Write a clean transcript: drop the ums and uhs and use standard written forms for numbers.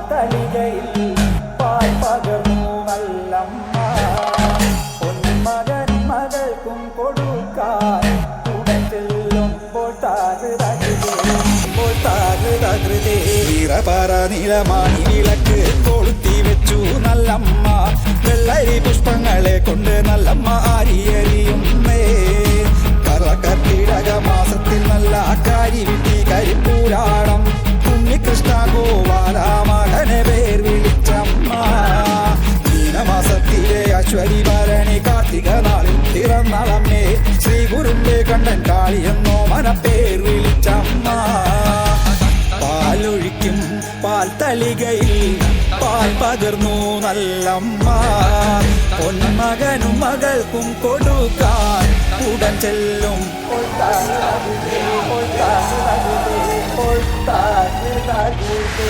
പാൽത്തളികയിൽ പാൽ പകർന്നു നല്ലമ്മ പൊന്മകൻ മകൾക്കും കൊടുക്കാൻ ഉടൻ ചെല്ലുമ്പോൾ താകൃതേ വീറപാറ നിലമാണി വിളക്ക് കൊളുത്തി വെച്ചു നല്ലമ്മ വെള്ളരി പുഷ്പങ്ങളെ കൊണ്ട് നല്ലമ്മ അരിയറിയുന്നേ കർക്കിടക മാസത്തിൽ നല്ല കാരി വിട്ടി കരിപ്പൂരാടം ഉണ്ണികൃഷ്ണ ഗോപാല മകനെ പേർ വിളിച്ചമ്മ മീനമാസത്തിലെ അശ്വരി ഭരണി കാർത്തിക നാളിൽ പിറന്നളമ്മേ ശ്രീ ഗുരുന്റെ കണ്ണൻ കാളിയെന്നോ മനപ്പേർ വിളിച്ചമ്മ പാലൊഴിക്കും പാൽത്തളികയിൽ പാൽ പകർന്നു നല്ലമ്മ പൊന്മകനും മകൾക്കും കൊടുക്കാൻ ഉടൻ ചെല്ലും താകൃതേ